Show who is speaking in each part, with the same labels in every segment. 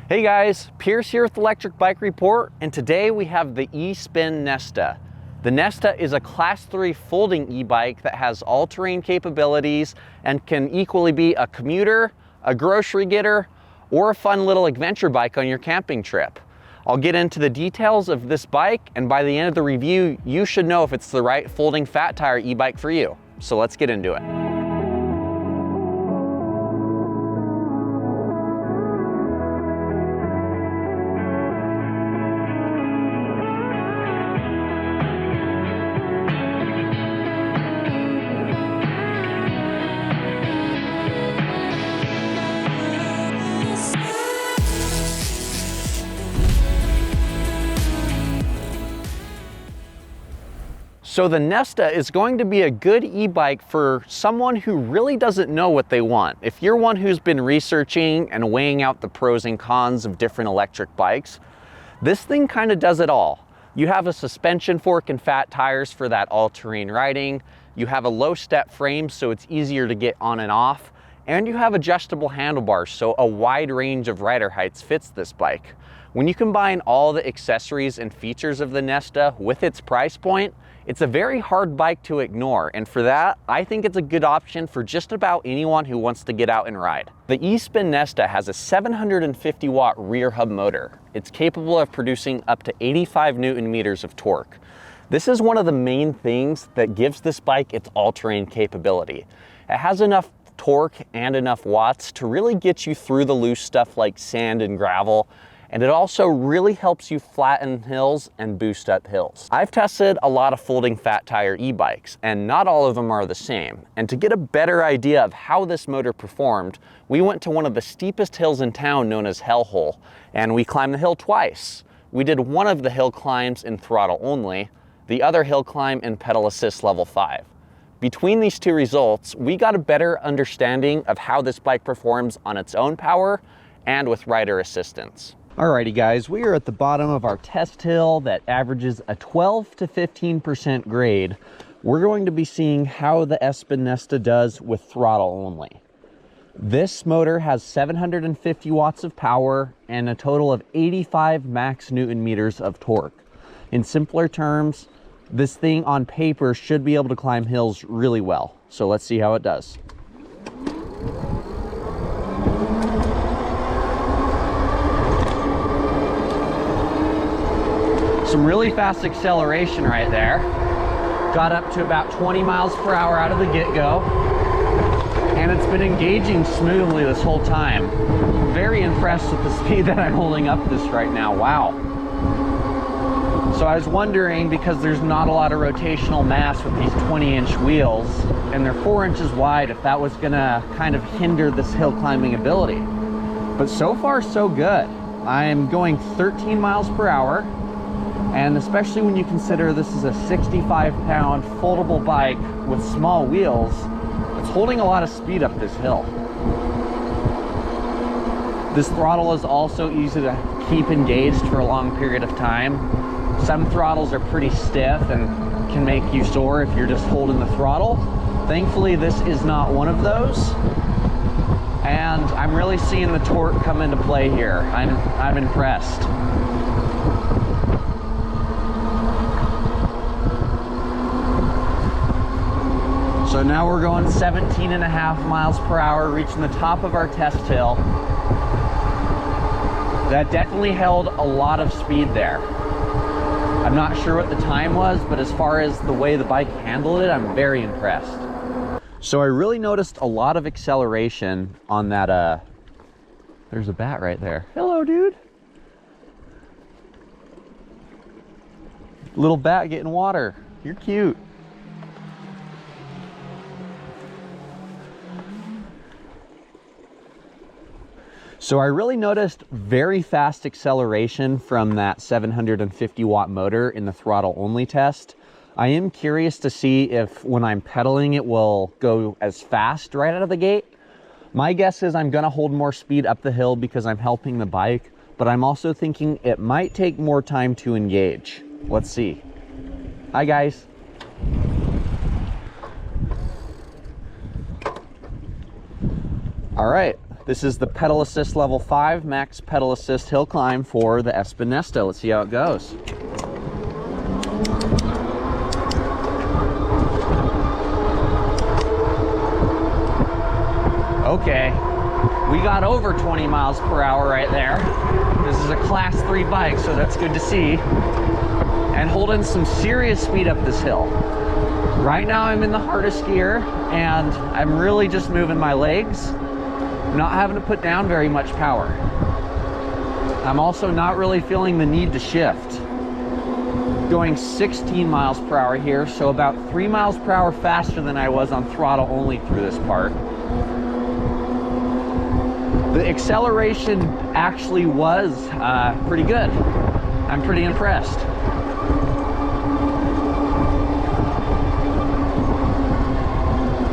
Speaker 1: Hey guys, Pierce here with the Electric Bike Report, and today we have the Espin Nesta. The Nesta is a Class 3 folding e-bike that has all-terrain capabilities and can equally be a commuter, a grocery getter, or a fun little adventure bike on your camping trip. I'll get into the details of this bike, and by the end of the review, you should know if it's the right folding fat tire e-bike for you. So let's get into it. So the Nesta is going to be a good e-bike for someone who really doesn't know what they want. If you're one who's been researching and weighing out the pros and cons of different electric bikes, this thing kind of does it all. You have a suspension fork and fat tires for that all-terrain riding. You have a low step frame so it's easier to get on and off. And you have adjustable handlebars, so a wide range of rider heights fits this bike. When you combine all the accessories and features of the Nesta with its price point, it's a very hard bike to ignore, and for that, I think it's a good option for just about anyone who wants to get out and ride. The Espin Nesta has a 750 watt rear hub motor. It's capable of producing up to 85 Newton meters of torque. This is one of the main things that gives this bike its all-terrain capability. It has enough torque and enough watts to really get you through the loose stuff like sand and gravel, and it also really helps you flatten hills and boost up hills. I've tested a lot of folding fat tire e-bikes, and not all of them are the same. And to get a better idea of how this motor performed, we went to one of the steepest hills in town known as Hellhole, and we climbed the hill twice. We did one of the hill climbs in throttle only, the other hill climb in pedal assist level 5. Between these two results, we got a better understanding of how this bike performs on its own power and with rider assistance. Alrighty guys, we are at the bottom of our test hill that averages a 12 to 15% grade. We're going to be seeing how the Espin Nesta does with throttle only. This motor has 750 watts of power and a total of 85 max Newton meters of torque. In simpler terms, this thing on paper should be able to climb hills really well. So let's see how it does. Some really fast acceleration right there. Got up to about 20 miles per hour out of the get-go. And it's been engaging smoothly this whole time. Very impressed with the speed that I'm holding up this right now. Wow. So I was wondering, because there's not a lot of rotational mass with these 20-inch wheels, and they're 4 inches wide, if that was gonna kind of hinder this hill climbing ability. But so far, so good. I'm going 13 miles per hour. And especially when you consider this is a 65-pound foldable bike with small wheels, it's holding a lot of speed up this hill. This throttle is also easy to keep engaged for a long period of time. Some throttles are pretty stiff and can make you sore if you're just holding the throttle. Thankfully, this is not one of those. And I'm really seeing the torque come into play here. I'm impressed. So now we're going 17.5 miles per hour, reaching the top of our test hill. That definitely held a lot of speed there. I'm not sure what the time was, but as far as the way the bike handled it, I'm very impressed. So I really noticed a lot of acceleration on that, there's a bat right there. Hello, dude. Little bat getting water. You're cute. So I really noticed very fast acceleration from that 750 watt motor in the throttle only test. I am curious to see if when I'm pedaling it will go as fast right out of the gate. My guess is I'm gonna hold more speed up the hill because I'm helping the bike, but I'm also thinking it might take more time to engage. Let's see. Hi guys. All right, This is the pedal assist level 5 max pedal assist hill climb for the Espin Nesta. Let's see how it goes. Okay, we got over 20 miles per hour right there. This is a class 3 bike, so that's good to see. And holding some serious speed up this hill. Right now I'm in the hardest gear and I'm really just moving my legs, not having to put down very much power. I'm also not really feeling the need to shift. Going 16 miles per hour here, so about 3 miles per hour faster than I was on throttle only through this part. The acceleration actually was pretty good. I'm pretty impressed.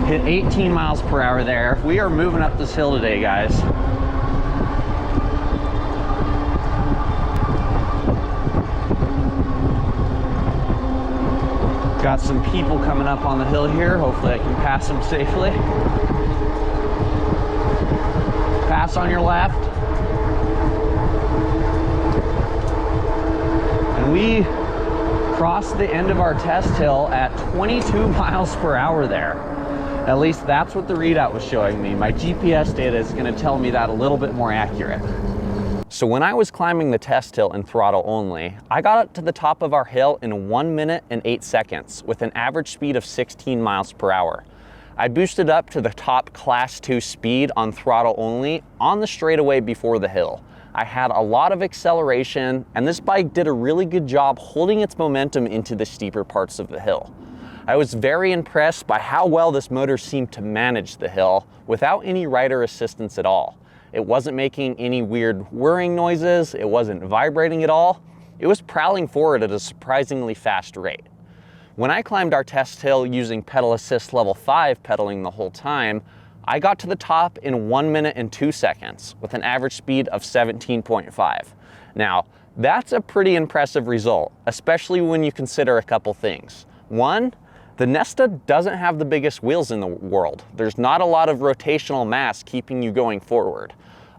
Speaker 1: Hit 18 miles per hour there. We are moving up this hill today, guys. Got some people coming up on the hill here. Hopefully I can pass them safely. Pass on your left. And we crossed the end of our test hill at 22 miles per hour there. At least that's what the readout was showing me. My GPS data is going to tell me that a little bit more accurate. So when I was climbing the test hill in throttle only, I got up to the top of our hill in 1 minute and 8 seconds with an average speed of 16 miles per hour. I boosted up to the top class 2 speed on throttle only on the straightaway before the hill. I had a lot of acceleration and this bike did a really good job holding its momentum into the steeper parts of the hill. I was very impressed by how well this motor seemed to manage the hill without any rider assistance at all. It wasn't making any weird whirring noises, it wasn't vibrating at all. It was prowling forward at a surprisingly fast rate. When I climbed our test hill using pedal assist level 5 pedaling the whole time, I got to the top in 1 minute and 2 seconds with an average speed of 17.5. Now, that's a pretty impressive result, especially when you consider a couple things. One, the Nesta doesn't have the biggest wheels in the world. There's not a lot of rotational mass keeping you going forward.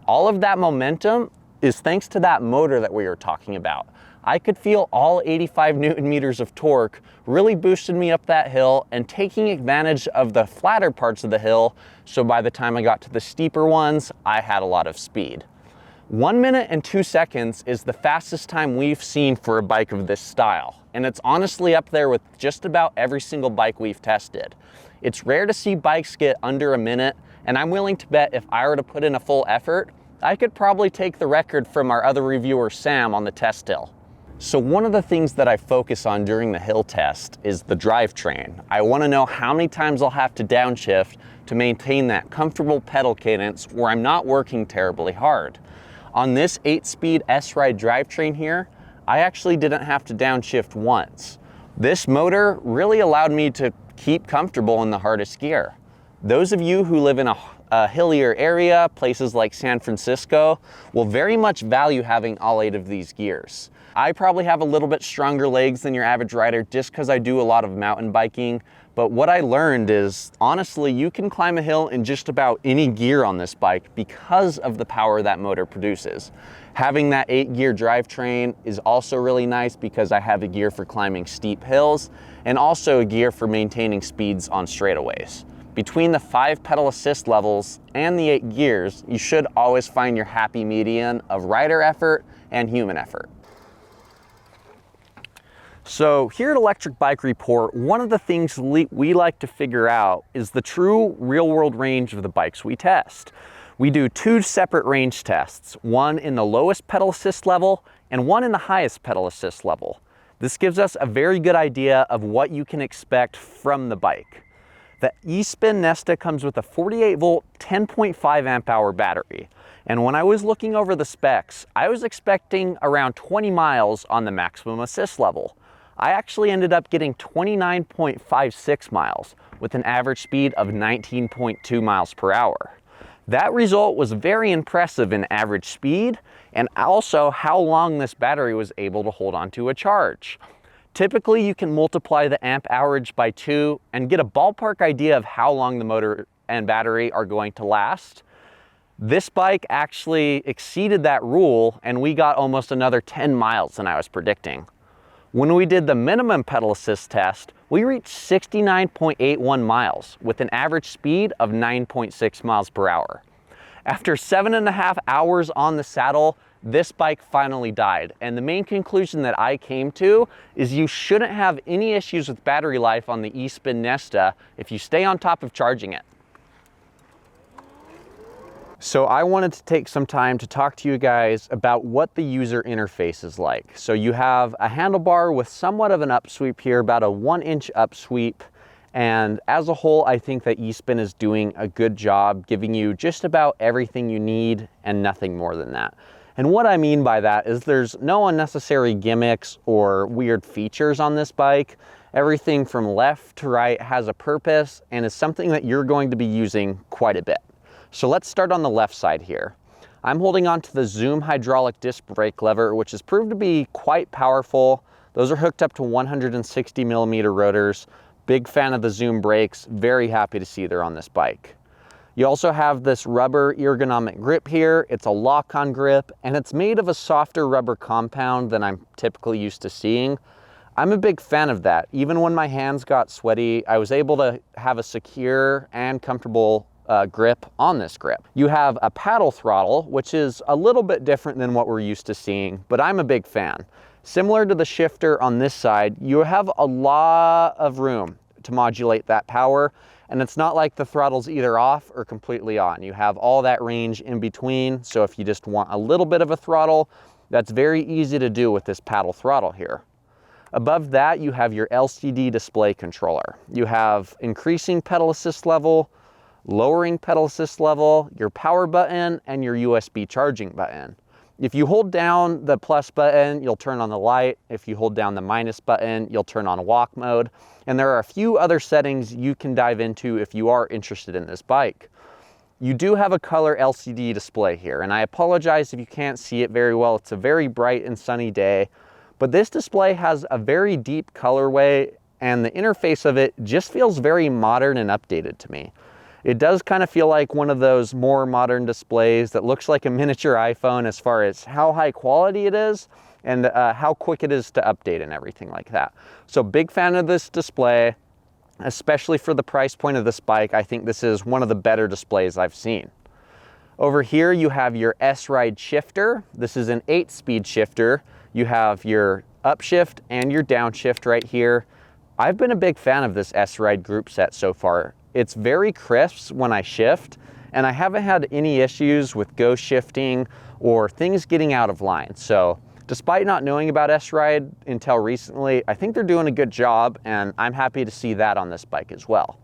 Speaker 1: All of that momentum is thanks to that motor that we were talking about. I could feel all 85 Newton meters of torque really boosted me up that hill and taking advantage of the flatter parts of the hill, so by the time I got to the steeper ones, I had a lot of speed. 1 minute and 2 seconds is the fastest time we've seen for a bike of this style, and it's honestly up there with just about every single bike we've tested. It's rare to see bikes get under a minute, and I'm willing to bet if I were to put in a full effort, I could probably take the record from our other reviewer, Sam, on the test hill. So one of the things that I focus on during the hill test is the drivetrain. I want to know how many times I'll have to downshift to maintain that comfortable pedal cadence where I'm not working terribly hard. On this 8-speed S-Ride drivetrain here, I actually didn't have to downshift once. This motor really allowed me to keep comfortable in the hardest gear. Those of you who live in a hillier area, places like San Francisco, will very much value having all 8 of these gears. I probably have a little bit stronger legs than your average rider just because I do a lot of mountain biking, but what I learned is, honestly, you can climb a hill in just about any gear on this bike because of the power that motor produces. Having that 8-gear drivetrain is also really nice because I have a gear for climbing steep hills and also a gear for maintaining speeds on straightaways. Between the 5 pedal assist levels and the 8 gears, you should always find your happy median of rider effort and human effort. So here at Electric Bike Report, one of the things we like to figure out is the true real-world range of the bikes we test. We do 2 separate range tests, one in the lowest pedal assist level and one in the highest pedal assist level. This gives us a very good idea of what you can expect from the bike. The Espin Nesta comes with a 48-volt, 10.5 amp hour battery. And when I was looking over the specs, I was expecting around 20 miles on the maximum assist level. I actually ended up getting 29.56 miles with an average speed of 19.2 miles per hour. That result was very impressive in average speed and also how long this battery was able to hold onto a charge. Typically, you can multiply the amp hourage by 2 and get a ballpark idea of how long the motor and battery are going to last. This bike actually exceeded that rule, and we got almost another 10 miles than I was predicting. When we did the minimum pedal assist test, we reached 69.81 miles with an average speed of 9.6 miles per hour. After 7.5 hours on the saddle, this bike finally died. And the main conclusion that I came to is you shouldn't have any issues with battery life on the Espin Nesta if you stay on top of charging it. So I wanted to take some time to talk to you guys about what the user interface is like. So you have a handlebar with somewhat of an upsweep here, about a 1-inch upsweep. And as a whole, I think that Espin is doing a good job giving you just about everything you need and nothing more than that. And what I mean by that is there's no unnecessary gimmicks or weird features on this bike. Everything from left to right has a purpose and is something that you're going to be using quite a bit. So let's start on the left side here. I'm holding on to the Zoom hydraulic disc brake lever, which has proved to be quite powerful. Those are hooked up to 160mm rotors. Big fan of the Zoom brakes, very happy to see they're on this bike. You also have this rubber ergonomic grip here. It's a lock-on grip, and it's made of a softer rubber compound than I'm typically used to seeing. I'm a big fan of that. Even when my hands got sweaty, I was able to have a secure and comfortable grip on this grip. You have a paddle throttle, which is a little bit different than what we're used to seeing, but I'm a big fan. Similar to the shifter on this side, you have a lot of room to modulate that power, and it's not like the throttle's either off or completely on. You have all that range in between, so if you just want a little bit of a throttle, that's very easy to do with this paddle throttle here. Above that, you have your LCD display controller. You have increasing pedal assist level, lowering pedal assist level, your power button, and your USB charging button. If you hold down the plus button, you'll turn on the light. If you hold down the minus button, you'll turn on walk mode. And there are a few other settings you can dive into if you are interested in this bike. You do have a color LCD display here, and I apologize if you can't see it very well. It's a very bright and sunny day, but this display has a very deep colorway, and the interface of it just feels very modern and updated to me. It does kind of feel like one of those more modern displays that looks like a miniature iPhone as far as how high quality it is and how quick it is to update and everything like that. So big fan of this display, especially for the price point of this bike. I think this is one of the better displays I've seen. Over here you have your S-Ride shifter. This is an 8-speed shifter. You have your upshift and your downshift right here. I've been a big fan of this S-Ride group set so far. It's very crisp when I shift, and I haven't had any issues with ghost shifting or things getting out of line. So despite not knowing about S-Ride until recently, I think they're doing a good job, and I'm happy to see that on this bike as well.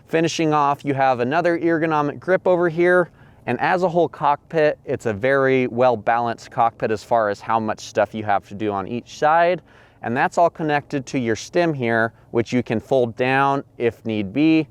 Speaker 1: Finishing off, you have another ergonomic grip over here, and as a whole cockpit, it's a very well-balanced cockpit as far as how much stuff you have to do on each side, and that's all connected to your stem here, which you can fold down if need be.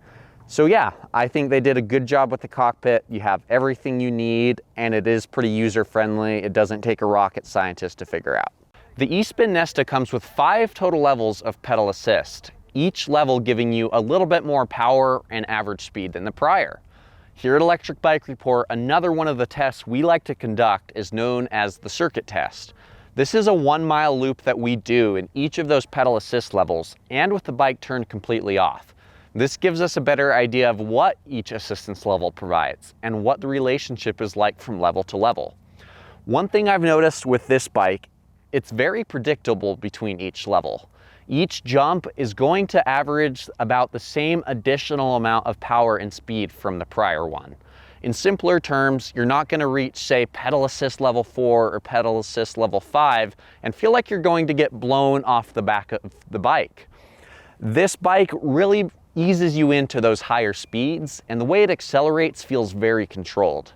Speaker 1: So yeah, I think they did a good job with the cockpit. You have everything you need, and it is pretty user-friendly. It doesn't take a rocket scientist to figure out. The Espin Nesta comes with 5 total levels of pedal assist, each level giving you a little bit more power and average speed than the prior. Here at Electric Bike Report, another one of the tests we like to conduct is known as the circuit test. This is a 1-mile loop that we do in each of those pedal assist levels and with the bike turned completely off. This gives us a better idea of what each assistance level provides and what the relationship is like from level to level. One thing I've noticed with this bike, it's very predictable between each level. Each jump is going to average about the same additional amount of power and speed from the prior one. In simpler terms, you're not going to reach, say, pedal assist level 4 or pedal assist level 5 and feel like you're going to get blown off the back of the bike. This bike really eases you into those higher speeds, and the way it accelerates feels very controlled.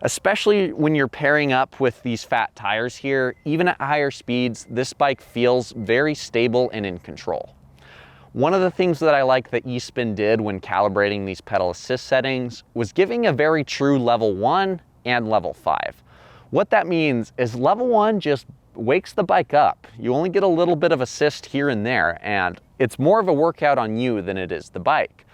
Speaker 1: Especially when you're pairing up with these fat tires here, even at higher speeds, this bike feels very stable and in control. One of the things that I like that Espin did when calibrating these pedal assist settings was giving a very true level 1 and level 5. What that means is level 1 just wakes the bike up. You only get a little bit of assist here and there, and it's more of a workout on you than it is the bike.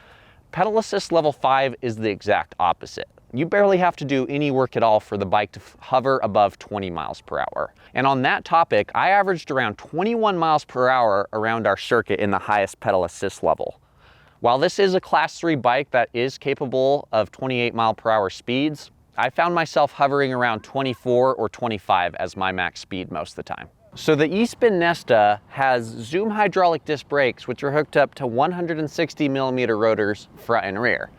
Speaker 1: Pedal assist level 5 is the exact opposite. you barely have to do any work at all for the bike to hover above 20 miles per hour. And on that topic, I averaged around 21 miles per hour around our circuit in the highest pedal assist level. While this is a class 3 bike that is capable of 28 mile per hour speeds, I found myself hovering around 24 or 25 as my max speed most of the time. So the Espin Nesta has Zoom hydraulic disc brakes, which are hooked up to 160 millimeter rotors front and rear.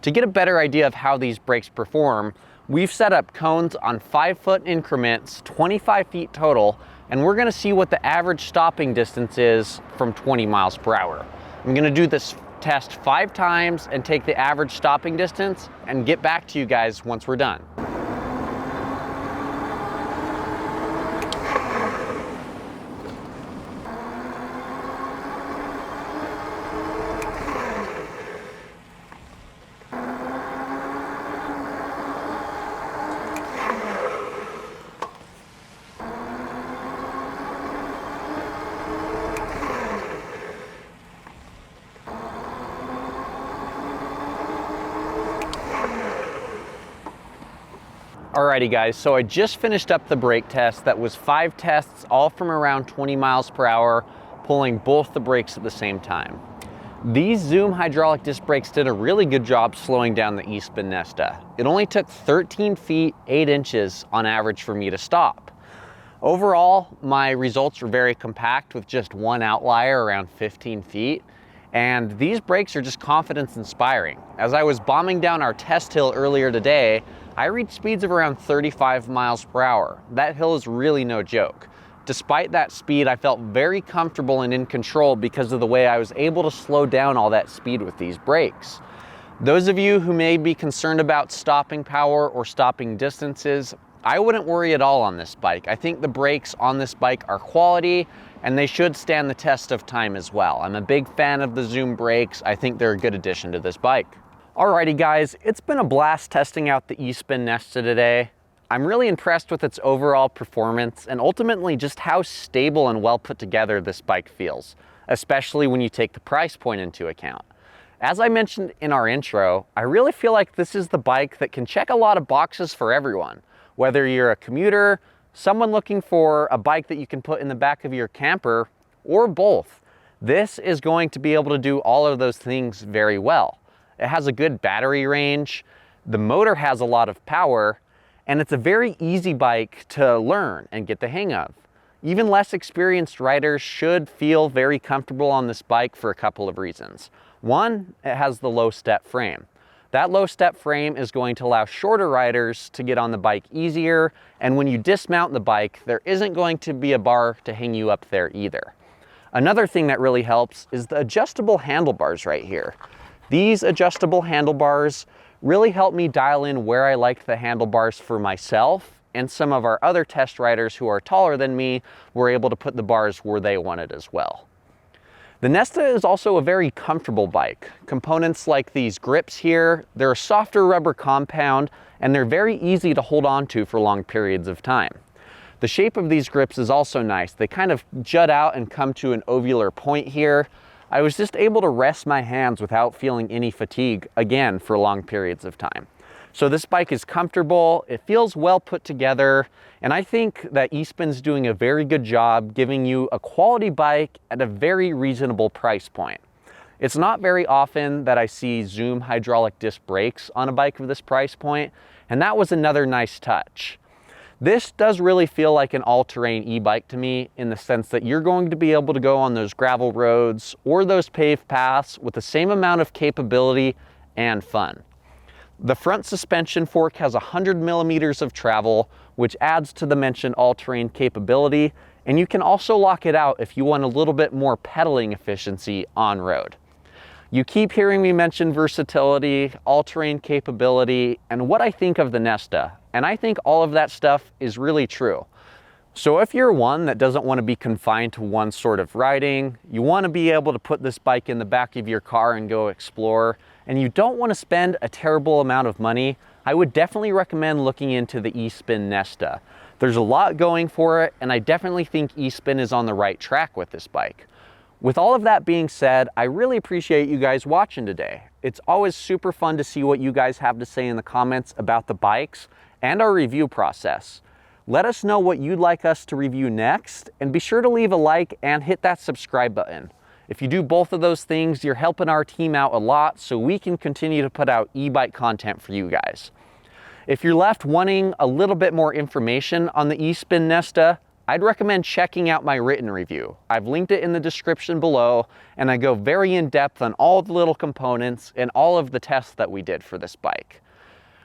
Speaker 1: To get a better idea of how these brakes perform, we've set up cones on 5-foot increments, 25 feet total, and we're gonna see what the average stopping distance is from 20 miles per hour. I'm gonna do this test 5 times and take the average stopping distance and get back to you guys once we're done. Alrighty guys, so I just finished up the brake test. That was 5 tests, all from around 20 miles per hour, pulling both the brakes at the same time. These Zoom hydraulic disc brakes did a really good job slowing down the Espin Nesta. It only took 13 feet, 8 inches on average for me to stop. Overall, my results were very compact with just one outlier around 15 feet. And these brakes are just confidence inspiring. As I was bombing down our test hill earlier today, I reached speeds of around 35 miles per hour. That hill is really no joke. Despite that speed, I felt very comfortable and in control because of the way I was able to slow down all that speed with these brakes. Those of you who may be concerned about stopping power or stopping distances, I wouldn't worry at all on this bike. I think the brakes on this bike are quality and they should stand the test of time as well. I'm a big fan of the Zoom brakes. I think they're a good addition to this bike. Alrighty guys, it's been a blast testing out the Espin Nesta today. I'm really impressed with its overall performance and ultimately just how stable and well put together this bike feels, especially when you take the price point into account. As I mentioned in our intro, I really feel like this is the bike that can check a lot of boxes for everyone. Whether you're a commuter, someone looking for a bike that you can put in the back of your camper, or both, this is going to be able to do all of those things very well. It has a good battery range, the motor has a lot of power, and it's a very easy bike to learn and get the hang of. Even less experienced riders should feel very comfortable on this bike for a couple of reasons. One, it has the low step frame. That low step frame is going to allow shorter riders to get on the bike easier, and when you dismount the bike, there isn't going to be a bar to hang you up there either. Another thing that really helps is the adjustable handlebars right here. These adjustable handlebars really help me dial in where I like the handlebars for myself, and some of our other test riders who are taller than me were able to put the bars where they wanted as well. The Nesta is also a very comfortable bike. Components like these grips here, they're a softer rubber compound and they're very easy to hold on to for long periods of time. The shape of these grips is also nice. They kind of jut out and come to an ovular point here. I was just able to rest my hands without feeling any fatigue, again, for long periods of time. So this bike is comfortable, it feels well put together, and I think that Espin's doing a very good job giving you a quality bike at a very reasonable price point. It's not very often that I see Zoom hydraulic disc brakes on a bike of this price point, and that was another nice touch. This does really feel like an all-terrain e-bike to me in the sense that you're going to be able to go on those gravel roads or those paved paths with the same amount of capability and fun. The front suspension fork has 100 millimeters of travel, which adds to the mentioned all-terrain capability, and you can also lock it out if you want a little bit more pedaling efficiency on road. You keep hearing me mention versatility, all-terrain capability, and what I think of the Nesta, and I think all of that stuff is really true. So if you're one that doesn't want to be confined to one sort of riding, you want to be able to put this bike in the back of your car and go explore, and you don't want to spend a terrible amount of money, I would definitely recommend looking into the Espin Nesta. There's a lot going for it, and I definitely think Espin is on the right track with this bike. With all of that being said, I really appreciate you guys watching today. It's always super fun to see what you guys have to say in the comments about the bikes and our review process. Let us know what you'd like us to review next, and be sure to leave a like and hit that subscribe button. If you do both of those things, you're helping our team out a lot so we can continue to put out e-bike content for you guys. If you're left wanting a little bit more information on the Espin Nesta, I'd recommend checking out my written review. I've linked it in the description below, and I go very in depth on all the little components and all of the tests that we did for this bike.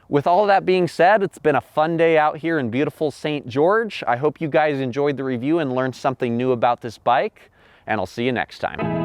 Speaker 1: With all of that being said, it's been a fun day out here in beautiful St. George. I hope you guys enjoyed the review and learned something new about this bike, and I'll see you next time.